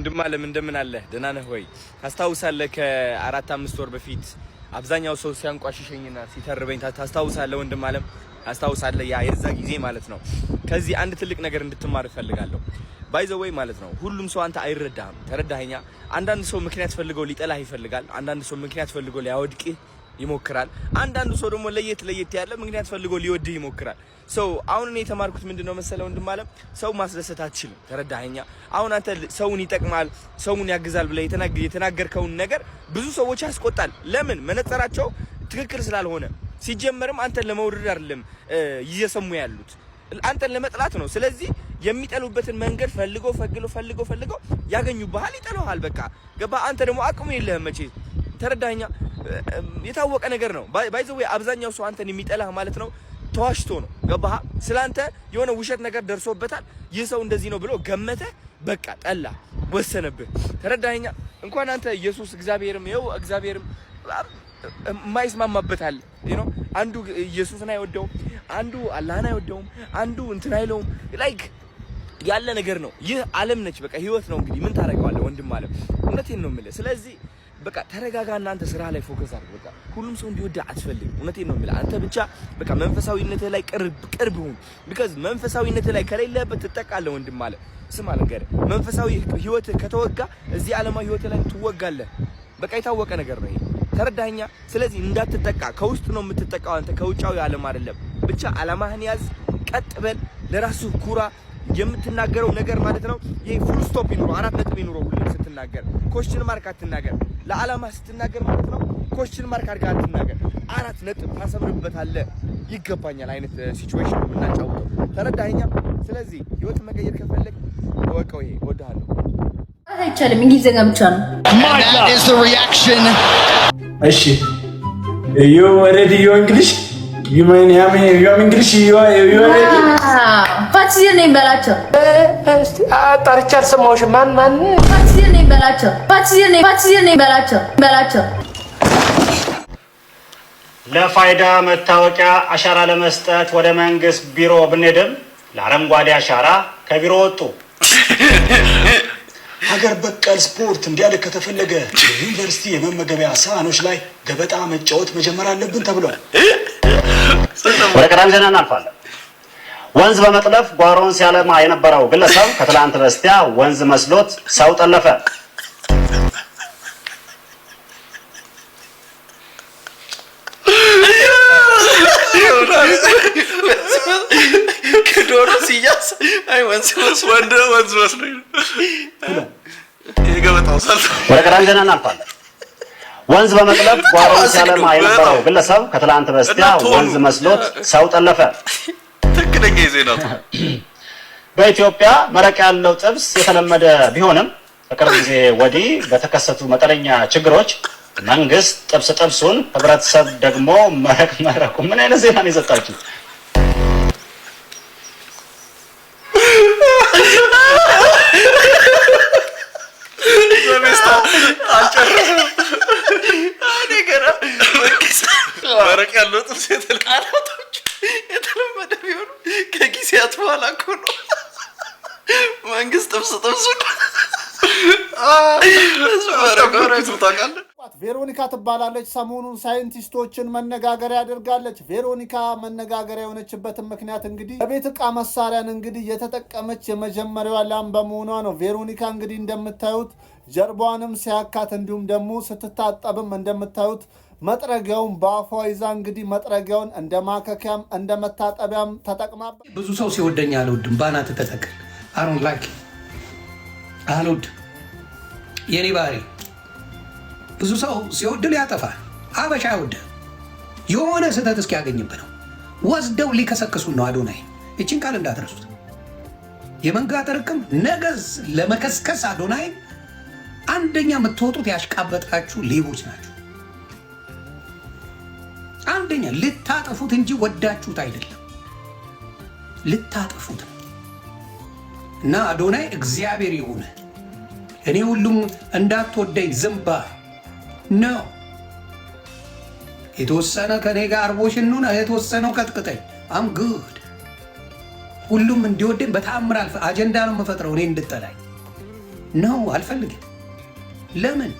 ወንድም አለም እንደምን አለ ደህና ነህ ወይ? ታስታውሳለህ ከ4-5 ወር በፊት አብዛኛው ሰው ሲያንቋሽሸኝና ሲተርበኝ ታስታውሳለህ ወንድም አለም? ታስታውሳለህ? ያ የዛ ጊዜ ማለት ነው። ከዚህ አንድ ትልቅ ነገር እንድትማር እፈልጋለሁ። ባይ ዘ ወይ ማለት ነው ሁሉም ሰው አንተ አይረዳህም። ተረዳኸኛ? አንዳንድ ሰው ምክንያት ፈልገው ሊጠላህ ይፈልጋል። አንዳንድ ሰው ምክንያት ፈልገው ሊያወድቅህ ይሞክራል። አንዳንዱ ሰው ደግሞ ለየት ያለ ምክንያት ፈልጎ ሊወድህ ይሞክራል። ሰው አሁን እኔ የተማርኩት ምንድነው መሰለው ወንድም አለም? ሰው ማስደሰት አትችልም። ተረዳኸኛ? አሁን አንተ ሰውን ይጠቅማል፣ ሰውን ያግዛል ብለህ የተናገርከውን ነገር ብዙ ሰዎች ያስቆጣል። ለምን? መነጽራቸው ትክክል ስላልሆነ። ሲጀመርም አንተን ለመውደድ አይደለም እየሰሙ ያሉት፣ አንተን ለመጥላት ነው። ስለዚህ የሚጠሉበትን መንገድ ፈልገው ያገኙብሃል፣ ይጠሉሃል። በቃ ገባ? አንተ ደግሞ አቅሙ የለህም መቼ። ተረዳኸኛ? የታወቀ ነገር ነው። ባይ ዘ ወይ አብዛኛው ሰው አንተን የሚጠላህ ማለት ነው ተዋሽቶ ነው። ገባህ? ስላንተ የሆነ ውሸት ነገር ደርሶበታል። ይህ ሰው እንደዚህ ነው ብሎ ገመተ፣ በቃ ጠላ፣ ወሰነብህ። ተረዳኸኛ? እንኳን አንተ ኢየሱስ እግዚአብሔርም የማይስማማበታል ነው። አንዱ ኢየሱስን አይወደውም፣ አንዱ አላህን አይወደውም፣ አንዱ እንትን አይለውም። ላይክ ያለ ነገር ነው። ይህ ዓለም ነች። በቃ ህይወት ነው። እንግዲህ ምን ታደርገዋለህ ወንድም አለም? እውነቴን ነው የምልህ። ስለዚህ በቃ ተረጋጋ። እናንተ ስራ ላይ ፎከስ አድርግ። በቃ ሁሉም ሰው እንዲወዳ አትፈልግ። እውነቴን ነው የምልህ። አንተ ብቻ በቃ መንፈሳዊነትህ ላይ ቅርብ ሁን። ቢካዝ መንፈሳዊነትህ ላይ ከሌለበት ትጠቃለህ ወንድም አለ። ስማ ልንገርህ፣ መንፈሳዊ ህይወትህ ከተወጋ እዚህ ዓለማዊ ህይወትህ ላይ ትወጋለህ። በቃ የታወቀ ነገር ነው ይሄ። ተረዳኸኛ? ስለዚህ እንዳትጠቃ። ከውስጥ ነው የምትጠቃው አንተ፣ ከውጫዊ ዓለም አይደለም። ብቻ ዓላማህን ያዝ፣ ቀጥ በል፣ ለራስህ ኩራ። የምትናገረው ነገር ማለት ነው ይሄ ፉል ስቶፕ ይኑረው፣ 4 ነጥብ ይኑረው። ሁሉ ስትናገር ኮስችን ማርክ አትናገር። ለዓላማ ስትናገር ማለት ነው ኮስችን ማርክ አድርገህ አትናገር። 4 ነጥብ ታሰምርበታለህ። ይገባኛል አይነት ሲቹዌሽን ነው የምናጫውተው። ተረዳኸኛ? ስለዚህ ህይወት መቀየር ከፈለግ ወቀው። ይሄ እወድሃለሁ አይቻልም፣ እንግሊዝኛ ብቻ ነው። እሺ ዩ ሬዲ ዩ እንግሊሽ ዩ ማን ያም ዩ እንግሊሽ ዩ ሬዲ ፓትሲር ነኝ በላቸው። እስቲ አጣርቻ አልሰማሁሽም። ማን ፓትሲር ነኝ በላቸው። ፓትሲር ነኝ በላቸው። ለፋይዳ መታወቂያ አሻራ ለመስጠት ወደ መንግስት ቢሮ ብንሄድም ለአረንጓዴ አሻራ ከቢሮ ወጡ። ሀገር በቀል ስፖርት እንዲያድግ ከተፈለገ ዩኒቨርሲቲ የመመገቢያ ሳህኖች ላይ ገበጣ መጫወት መጀመር አለብን ተብሏል። ወደ ቀዳሚ ዜና እናልፋለን። ወንዝ በመጥለፍ ጓሮን ሲያለማ የነበረው ግለሰብ ከትላንት በስቲያ ወንዝ መስሎት ሰው ጠለፈ። ከዶሮ ሲያስ አይ ወንዝ መስሎኝ የገበጣው ሰልፍ። ወደ ቀዳሚ ዜና እናልፋለን። ወንዝ በመጥለፍ ጓሮን ሲያለማ የነበረው ግለሰብ ከትላንት በስቲያ ወንዝ መስሎት ሰው ጠለፈ። ትክክለኛ ዜና ነው። በኢትዮጵያ መረቅ ያለው ጥብስ የተለመደ ቢሆንም በቅርብ ጊዜ ወዲህ በተከሰቱ መጠነኛ ችግሮች መንግስት ጥብሱን፣ ህብረተሰብ ደግሞ መረቁ። ምን አይነት ዜና ነው የሰጣችሁ? መረቅ ያለው ጥብስ የተለመደ ቢሆንም ከጊዜያት በኋላ እኮ ነው መንግስት ጥብሱን ቬሮኒካ ትባላለች። ሰሞኑን ሳይንቲስቶችን መነጋገሪያ ያደርጋለች። ቬሮኒካ መነጋገሪያ የሆነችበትን ምክንያት እንግዲህ የቤት ዕቃ መሳሪያን እንግዲህ የተጠቀመች የመጀመሪያዋ ላም በመሆኗ ነው። ቬሮኒካ እንግዲህ እንደምታዩት ጀርባዋንም ሲያካት እንዲሁም ደግሞ ስትታጠብም እንደምታዩት መጥረጊያውን በአፏ ይዛ እንግዲህ መጥረጊያውን እንደ ማከኪያም እንደ መታጠቢያም ተጠቅማበት። ብዙ ሰው ሲወደኝ አልወድም። ባናት ተጠቅል አሁን ላይክ አልወድ የኔ ባህሪ። ብዙ ሰው ሲወድል ያጠፋል። አበሻ አይወድ የሆነ ስህተት እስኪያገኝብህ ነው። ወስደው ሊከሰክሱ ነው። አዶናይ እቺን ቃል እንዳትረሱት። የመንጋ ጥርቅም ነገዝ ለመከስከስ አዶናይ አንደኛ የምትወጡት ያሽቃበጣችሁ ሌቦች ናቸው። አንደኛ ልታጠፉት እንጂ ወዳችሁት አይደለም፣ ልታጠፉት ነው። እና አዶናይ እግዚአብሔር ይሁን። እኔ ሁሉም እንዳትወደኝ ዝምባ ነው። የተወሰነ ከኔ ጋር አርቦሽን ነው፣ የተወሰነው ቀጥቅጠኝ። አም ጉድ ሁሉም እንዲወደኝ በታምር አጀንዳ ነው የምፈጥረው እኔ እንድጠላኝ። ነው አልፈልግም። ለምን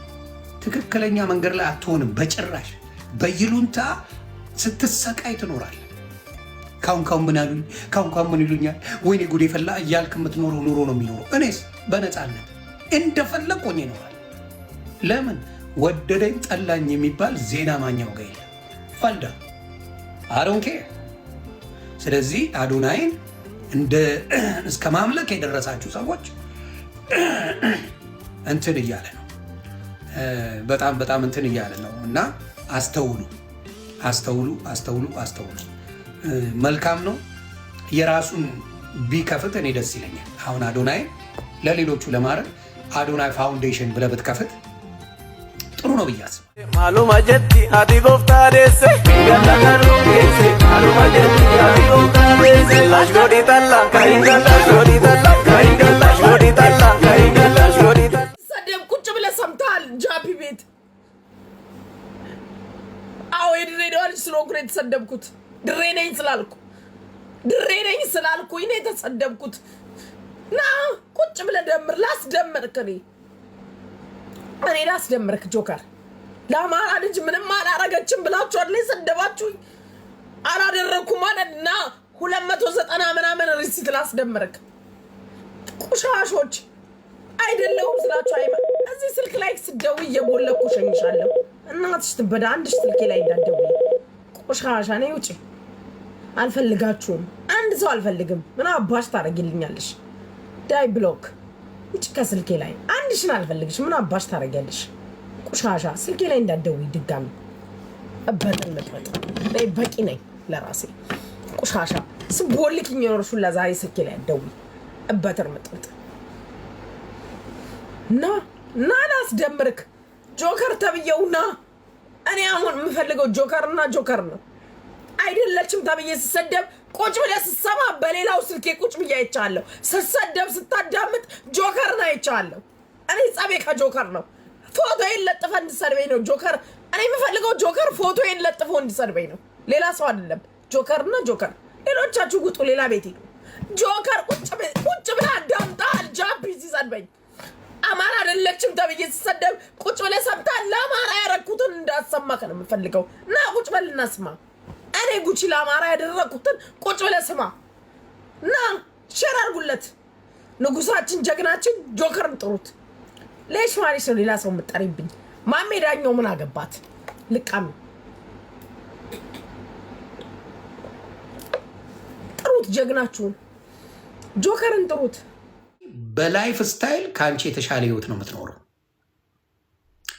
ትክክለኛ መንገድ ላይ አትሆንም? በጭራሽ በይሉንታ ስትሰቃይ ትኖራል። ካሁን ምን አሉኝ፣ ካሁን ምን ይሉኛል፣ ወይኔ ጉዴ ፈላ እያልክ የምትኖረው ኑሮ ነው የሚኖረው። እኔስ በነፃነት እንደፈለግ ሆኜ ይኖራል። ለምን ወደደኝ ጠላኝ የሚባል ዜና ማኛው ጋር የለም። ፈልዳ አዶንኬ። ስለዚህ አዶናይን እንደ እስከ ማምለክ የደረሳችሁ ሰዎች እንትን እያለ ነው፣ በጣም እንትን እያለ ነው። እና አስተውሉ። መልካም ነው። የራሱን ቢከፍት እኔ ደስ ይለኛል። አሁን አዶናይ ለሌሎቹ ለማድረግ አዶናይ ፋውንዴሽን ብለህ ብትከፍት ጥሩ ነው ብዬ አስባለሁ። ቁጭ ብለህ ሰምተሃል? ጃፒ ቤት አዎ፣ የድሬዳዋ ልጅ ስለሆንኩ ነው የተሰደብኩት። ድሬ ነኝ ስላልኩኝ ነው የተሰደብኩት። ና ቁጭ ብለህ ደምር። ላስደምርክ እኔ ላስደምርክ። ጆከር ለአማራ ልጅ ምንም አላረገችም ብላችኋል ላይ ሰደባችሁኝ። አላደረኩም ማለት እና 290 ምናምን ሪሲት ላስደምርክ። ቁሻሾች አይደለሁም ስላችሁ አይማ እዚህ ስልክ ላይ ስደውይ እየቦለኩ ሸኝሻለሁ። እናትሽ ትበዳ። አንድሽ ስልኬ ላይ እንዳትደውይ ቆሻሻ ነኝ። ውጪ። አልፈልጋችሁም። አንድ ሰው አልፈልግም። ምን አባሽ ታረጊልኛለሽ? ዳይ ብሎክ። ውጪ ከስልኬ ላይ። አንድሽን አልፈልግሽ። ምን አባሽ ታረጊያለሽ? ቆሻሻ። ስልኬ ላይ እንዳትደውይ ድጋሚ። እበጥልበት ነይ። በቂ ነኝ ለራሴ። ቆሻሻ ስቦልክኝ የኖርሽው ለዛሬ ስልኬ ላይ እንዳትደውይ። እበጥልበት ና ላስደምርክ። ጆከር ተብየውና እኔ አሁን የምፈልገው ጆከር ነው። አይደለችም ተብዬ ስሰደብ ቁጭ ብለህ ስትሰማ በሌላው ስልኬ ቁጭ ብዬ አይቻለሁ። ስሰደብ ስታዳምጥ ጆከርን አይቻለሁ። እኔ ጸቤ ከጆከር ነው። ፎቶዬን ለጥፈህ እንድሰድበኝ ነው ጆከር። እኔ የምፈልገው ጆከር ፎቶዬን ለጥፎ እንድሰድበኝ ነው፣ ሌላ ሰው አይደለም። ጆከርና ጆከር። ሌሎቻችሁ ጉጡ፣ ሌላ ቤት ሂዱ። ጆከር ቁጭ ብለህ አዳምጠሃል ጃፒ ሲሰድበኝ። አማራ አይደለችም ተብዬ ስሰደብ ቁጭ ብለህ ሰምተሃል። ለአማራ ያረኩትን እንዳሰማክ ነው የምፈልገው። እና ቁጭ በልና ስማ። እኔ ጉቺ ለአማራ ያደረኩትን ቁጭ ብለህ ስማ። እና ሼር አድርጉለት። ንጉሳችን ጀግናችን ጆከርን ጥሩት። ሌሽ ማለት ነው ሌላ ሰው የምጠሪብኝ። ማሜ ዳኛው ምን አገባት? ልቃም ጥሩት። ጀግናችሁን ጆከርን ጥሩት። በላይፍ ስታይል ከአንቺ የተሻለ ህይወት ነው የምትኖረው።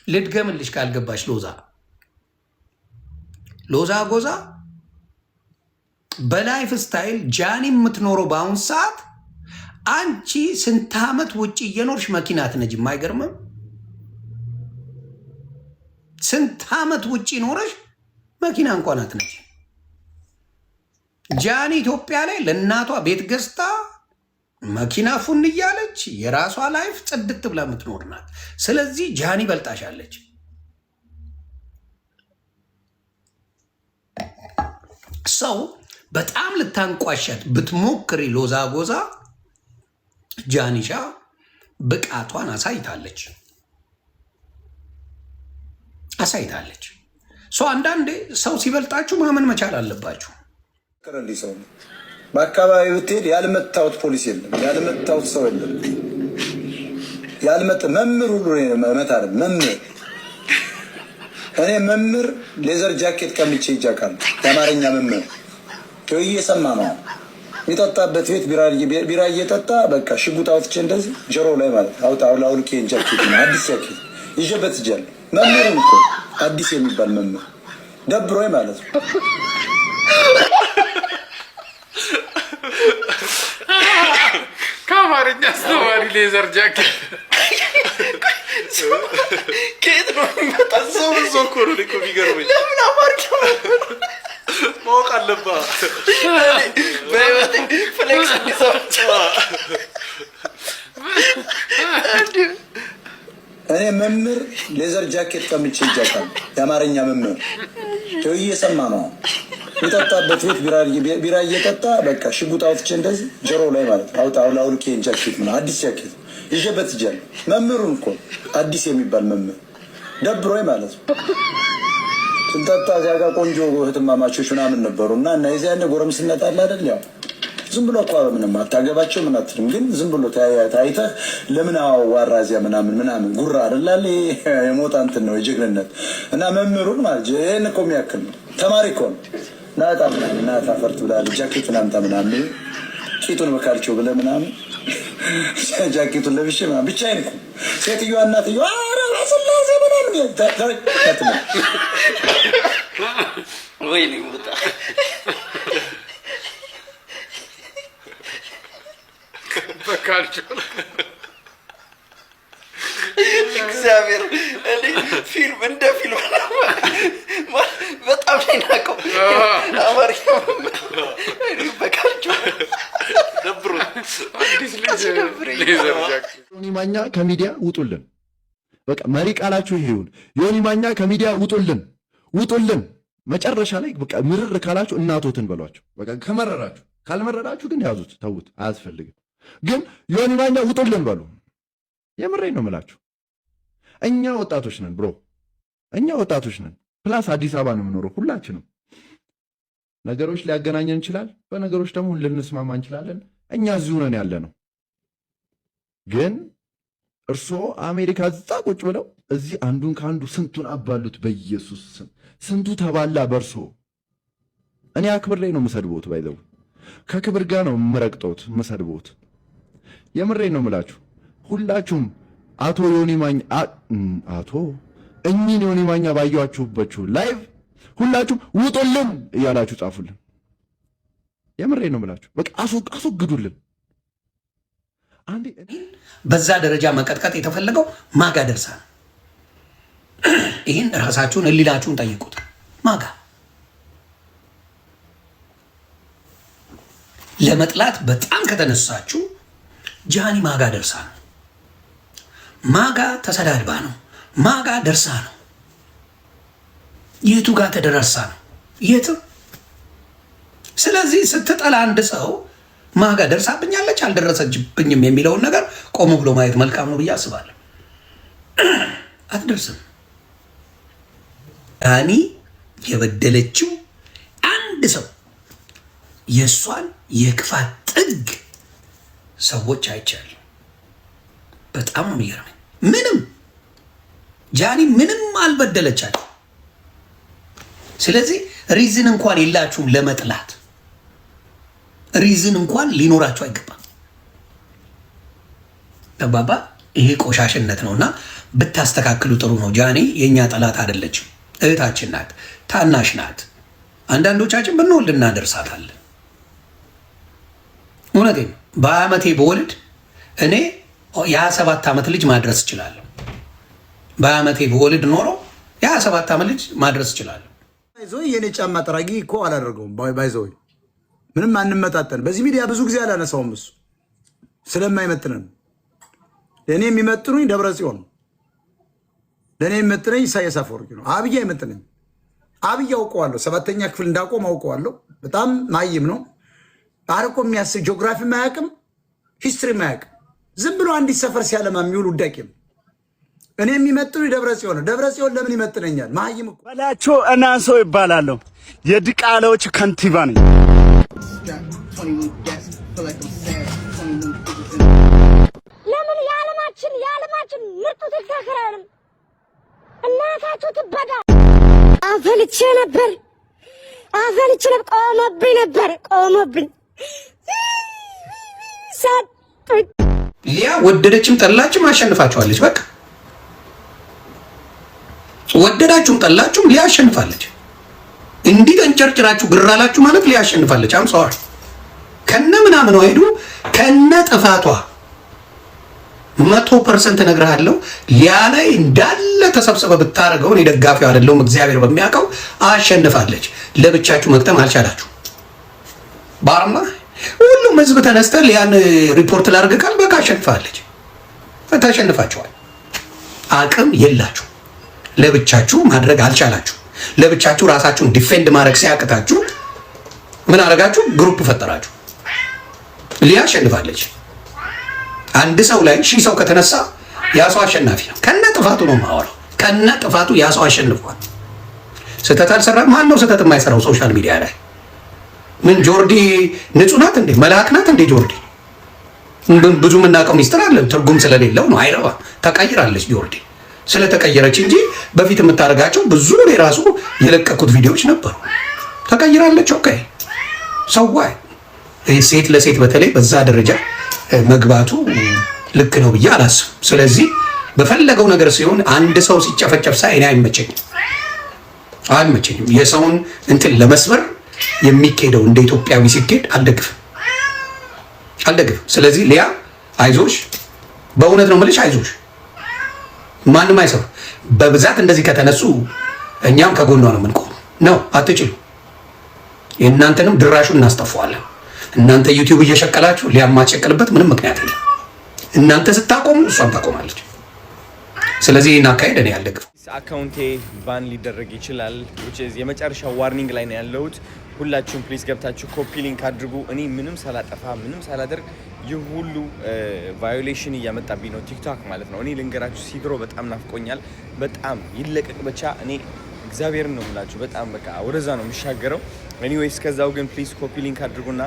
ልድገምልሽ ካልገባሽ ሎዛ ጎዛ በላይፍ ስታይል ጃኒ የምትኖረው በአሁን ሰዓት አንቺ ስንት ዓመት ውጭ እየኖርሽ መኪና አትነጂም? አይገርምም? ስንት ዓመት ውጭ ኖረሽ መኪና እንኳን አትነጂም። ጃኒ ኢትዮጵያ ላይ ለእናቷ ቤት ገዝታ መኪና ፉን እያለች የራሷ ላይፍ ጽድት ብላ የምትኖር ናት። ስለዚህ ጃኒ በልጣሻለች። ሰው በጣም ልታንቋሻት ብትሞክሪ ሎዛ ጎዛ ጃኒሻ ብቃቷን አሳይታለች። ሰው አንዳንዴ ሰው ሲበልጣችሁ ማመን መቻል አለባችሁ። በአካባቢ ብትሄድ ያልመታወት ፖሊስ የለም፣ ያልመታወት ሰው የለም። መምህር ሁሉ መታረ መምህር እኔ መምህር ሌዘር ጃኬት ቀምቼ ይጃካል። የአማርኛ መምህር እየሰማ ነው የሚጠጣበት ቤት ቢራ እየጠጣ በቃ ሽጉጥ አውጥቼ እንደዚህ ጆሮ ላይ ማለት አውልቄ ጃኬት ነው አዲስ ጃኬት ይዤበት እጃለሁ። መምህር እኮ አዲስ የሚባል መምህር ደብሮኝ ማለት ነው። ከአማርኛ አስተማሪ ሌዘር ጃኬት ከየት ነው የሚመጣ? ሰው እኮ ነው እኮ የሚገርመኝ። ለምን አማርኛ ማወቅ አለብህ። በህይወት ፍሌክስ እንዲሰራች እኔ መምህር ሌዘር ጃኬት ቀምቼ ይጃካል። የአማርኛ መምህር እየሰማ ነው የሚጠጣበት ቤት ቢራ እየጠጣ በቃ ሽጉጥ አውጥቼ እንደዚህ ጆሮ ላይ ማለት አውልቄ ጃኬት ነው አዲስ ጃኬት ይሸበት ይጃል መምህሩን እኮ አዲስ የሚባል መምህር ደብሮይ ማለት ነው። ስንጠጣ እዚያ ጋር ቆንጆ እህትማማቾች ምናምን ነበሩና እና የዚያ ያለ ጎረምስነት አለ አይደል? ያው ዝም ብሎ እኮ ምንም አታገባቸው ምን አትልም፣ ግን ዝም ብሎ ታይተህ ለምን አዋራዚያ ምናምን ጉራ አይደል? የሞት እንትን ነው የጀግንነት እና መምህሩን ማለት ይሄን እኮ የሚያክል ነው ተማሪ እኮ ነው። ናታ ምናምን ናታ ፈርት ብላል ጃኬት ምናምን ቂጡን በካልቸው ብለህ ምናምን ጃኬቱን ለብሼ ምናምን ብቻዬን እኮ ሴትዮዋ እናትየዋ ኧረ ስላሴ ምናምን ወይኔ ሙታ በካልቸው እግዚአብሔር እንዴ ፊልም እንደ ፊልም በጣም ይናቀው አማርኛ በካልቸው ደብሮ አዲስ ሌዘር ጃኬት ዮኒ ማኛ ከሚዲያ ውጡልን። በቃ መሪ ቃላችሁ ይሁን። ዮኒ ማኛ ከሚዲያ ውጡልን። መጨረሻ ላይ በቃ ምርር ካላችሁ እናቶትን በሏቸው። በቃ ከመረራችሁ፣ ካልመረራችሁ ግን ያዙት፣ ተውት፣ አያስፈልግም። ግን ዮኒ ማኛ ውጡልን በሉ። የምሬን ነው የምላችሁ። እኛ ወጣቶች ነን ብሮ፣ እኛ ወጣቶች ነን። ፕላስ አዲስ አበባ ነው የምኖረው ሁላችንም። ነገሮች ሊያገናኘን ይችላል፣ በነገሮች ደግሞ ልንስማማ እንችላለን። እኛ እዚሁ ነን ያለ ነው። ግን እርስዎ አሜሪካ እዛ ቁጭ ብለው እዚህ አንዱን ከአንዱ ስንቱን አባሉት። በኢየሱስ ስም ስንቱ ተባላ በእርሶ። እኔ አክብሬ ነው የምሰድቦት፣ ባይዘው ከክብር ጋር ነው የምረግጦት የምሰድቦት። የምሬ ነው የምላችሁ። ሁላችሁም አቶ ዮኒ ማኛ አቶ እኚህን ዮኒ ማኛ ባያችሁባችሁ ላይቭ ሁላችሁም ውጡልን እያላችሁ ጻፉልን። የምሬ ነው የምላችሁ። በቃ አስወግዱልን። አንዴ በዛ ደረጃ መቀጥቀጥ የተፈለገው ማጋ ደርሳ ነው። ይህን ራሳችሁን እሊላችሁን ጠይቁት። ማጋ ለመጥላት በጣም ከተነሳችሁ ጃኒ ማጋ ደርሳ ነው። ማጋ ተሰዳድባ ነው። ማጋ ደርሳ ነው። የቱ ጋር ተደረሳ ነው? የትም። ስለዚህ ስትጠላ አንድ ሰው ማጋ ደርሳብኛለች አልደረሰችብኝም የሚለውን ነገር ቆም ብሎ ማየት መልካም ነው ብዬ አስባለሁ። አትደርስም። ዳኒ የበደለችው አንድ ሰው የእሷን የክፋት ጥግ ሰዎች አይቻሉ። በጣም ነው የሚገርመኝ። ምንም ጃኒ ምንም አልበደለቻቸው። ስለዚህ ሪዝን እንኳን የላችሁም ለመጥላት። ሪዝን እንኳን ሊኖራችሁ አይገባም። ተባባ። ይሄ ቆሻሽነት ነውና ብታስተካክሉ ጥሩ ነው። ጃኒ የኛ ጠላት አይደለችም፣ እህታችን ናት፣ ታናሽ ናት። አንዳንዶቻችን ብንወልድ እናደርሳታለን። እውነቴን ነው። በአመቴ በወልድ እኔ የ27 ዓመት ልጅ ማድረስ እችላለሁ። በአመቴ በወልድ ኖሮ የ27 ዓመት ልጅ ማድረስ እችላለሁ። ባይዞይ የኔ ጫማ ጠራጊ እኮ አላደርገውም። ባይዞይ ምንም አንመጣጠን። በዚህ ሚዲያ ብዙ ጊዜ አላነሳውም፣ እሱ ስለማይመጥነን። ለእኔ የሚመጥኑኝ ደብረ ጽዮን ነው። ለእኔ የሚመጥነኝ ኢሳያስ አፈወርቂ ነው። አብይ አይመጥነኝ። አብይ አውቀዋለሁ፣ 7ኛ ክፍል እንዳቆም አውቀዋለሁ። በጣም ማይም ነው። አርቆ የሚያስብ ጂኦግራፊ ማያውቅም፣ ሂስትሪ ማያውቅም። ዝም ብሎ አንዲት ሰፈር ሲያለማ የሚውል ውዳቂ ነው። እኔ የሚመጥኑኝ ደብረ ጽዮን ነው። ደብረ ጽዮን ለምን ይመጥነኛል? ማይም እኮ በላቸው። እናንሶ ይባላለሁ። የድቃላዎች ከንቲባ ነኝ። ለምን የዓለማችን ምርጡ ቲክቶከር አይሆንም? እናታችሁ ትበዳ። አፈልቼ ነበር። ቆመብኝ። ሊያ ወደደችም ጠላችም አሸንፋችኋለች። በቃ ወደዳችሁም ጠላችሁም ሊያ አሸንፋለች። እንዲህ ተንጨርጭራችሁ ግራላችሁ ማለት ሊያ አሸንፋለች። አምሳዋል ከነ ምናምን ሄዱ ከነ ጥፋቷ 100% እነግርሃለሁ። ሊያ ላይ እንዳለ ተሰብስበ ብታረገው እኔ ደጋፊው አይደለሁም፣ እግዚአብሔር በሚያውቀው አሸንፋለች። ለብቻችሁ መቅጠም አልቻላችሁ። ባርማ ሁሉም ህዝብ ተነስተ ሊያን ሪፖርት ላድርግ ቃል በቃ አሸንፋለች። ተሸንፋችኋል። አቅም የላችሁ። ለብቻችሁ ማድረግ አልቻላችሁ። ለብቻችሁ ራሳችሁን ዲፌንድ ማድረግ ሲያቅታችሁ ምን አደረጋችሁ? ግሩፕ ፈጠራችሁ። ሊያ አሸንፋለች። አንድ ሰው ላይ 1000 ሰው ከተነሳ ያ ሰው አሸናፊ ነው። ከነ ጥፋቱ ነው የማወራው። ከነ ጥፋቱ ያ ሰው አሸንፏል። ስህተት አልሰራም። ማን ነው ስህተት የማይሰራው ሶሻል ሚዲያ ላይ? ምን ጆርዲ ንጹህ ናት እንዴ? መልአክ ናት እንዴ ጆርዲ? ብዙ የምናውቀው ሚስጥር አለ፣ ትርጉም ስለሌለው ነው። አይረባም። ተቀይራለች ጆርዲ ስለተቀየረች እንጂ በፊት የምታደርጋቸው ብዙ የራሱ የለቀኩት ቪዲዮዎች ነበሩ። ተቀይራለች። ኦኬ ሰዋይ ሴት ለሴት በተለይ በዛ ደረጃ መግባቱ ልክ ነው ብዬ አላስብም። ስለዚህ በፈለገው ነገር ሲሆን አንድ ሰው ሲጨፈጨፍ ሳይ እኔ አይመቸኝም። የሰውን እንትን ለመስበር የሚካሄደው እንደ ኢትዮጵያዊ ሲካሄድ አልደግፍም። ስለዚህ ሊያ አይዞሽ፣ በእውነት ነው የምልሽ አይዞሽ። ማንም አይሰሩ በብዛት እንደዚህ ከተነሱ እኛም ከጎኗ ነው የምንቆመው። ነው አትችሉ። የእናንተንም ድራሹን እናስጠፋዋለን። እናንተ ዩቲዩብ እየሸቀላችሁ ሊያማቸቅልበት ምንም ምክንያት የለም። እናንተ ስታቆሙ እሷም ታቆማለች። ስለዚህ ይህን አካሄድ እኔ አልደግፍም። አካውንቴ ባን ሊደረግ ይችላል። የመጨረሻው ዋርኒንግ ላይ ነው ያለሁት። ሁላችሁም ፕሊዝ ገብታችሁ ኮፒ ሊንክ አድርጉ። እኔ ምንም ሳላጠፋ ምንም ሳላደርግ ይህ ሁሉ ቫዮሌሽን እያመጣብኝ ነው ቲክቶክ ማለት ነው። እኔ ልንገራችሁ ሲድሮ በጣም ናፍቆኛል። በጣም ይለቀቅ ብቻ። እኔ እግዚአብሔርን ነው የምላችሁ። በጣም በቃ ወደዛ ነው የሚሻገረው። ኤኒዌይስ ከዛው ግን ፕሊዝ ኮፒ ሊንክ አድርጉና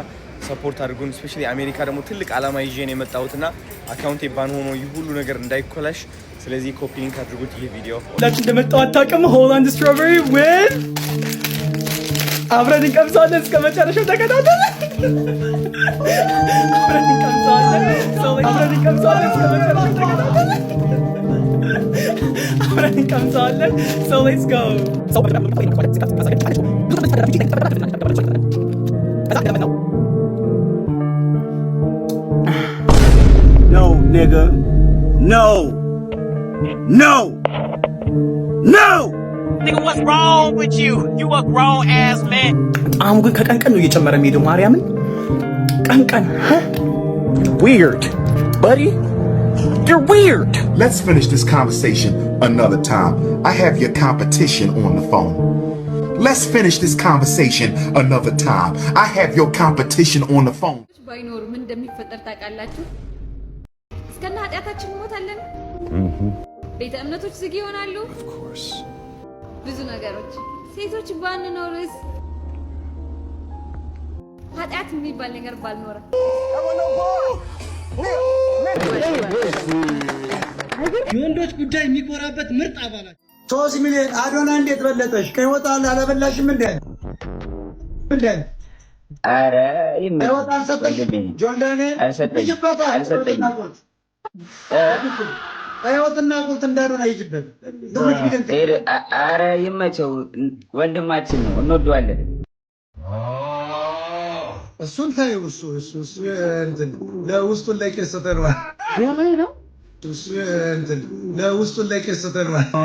ሰፖርት አድርጉን። ስፔሻሊ አሜሪካ ደግሞ ትልቅ አላማ ይዤ ነው የመጣሁትና አካውንቴ ባን ሆኖ ይህ ሁሉ ነገር እንዳይኮላሽ፣ ስለዚህ ኮፒ ሊንክ አድርጉት። ይሄ ቪዲዮ ሁላችሁ እንደመጣው አታውቅም። ሆላንድ ስትሮበሪ ዊዝ አብረን እንቀምሳለን። እስከ መጨረሻው ተከታተሉ። አብረን እንቀምሳለን። እስከ መጨረሻው ተከታተሉ። አብረን እንቀምሳለን። So let's go. No, nigga. No. Nigga, what's wrong with you? You a grown ass man. በጣም ግን ከቀን ቀን ነው እየጨመረ የሚሄደው። ማርያምን ቀን Weird, buddy. You're weird. Let's finish this conversation another time. I have your competition on the phone. Let's finish this conversation another time. I have your competition on the phone. ባይኖር ምን እንደሚፈጠር ታውቃላችሁ? እስከና ኃጢአታችን እንሞታለን። ቤተ እምነቶች ዝግ ይሆናሉ። Of course. ብዙ ነገሮች ሴቶች ባንኖርስ ኃጢአት የሚባል ነገር ባልኖረ የወንዶች ጉዳይ የሚኮራበት ምርጥ አባላት 3 ሚሊዮን አዶና እንዴት በለጠሽ? ከይወጣል አላበላሽም እንዴ? አረ ይወጣል ሰጠኝ ጆንዳኔ አልሰጠኝ አይወጥና ቁልት እንዳዶና ይጅበት አረ ይመቸው ወንድማችን ነው እንወደዋለን። እሱን ታዩ እሱ እንትን ለውስጡን ላይ ከሰተን ማለት ነው። እሱ እንትን ለውስጡን ላይ ከሰተን ማለት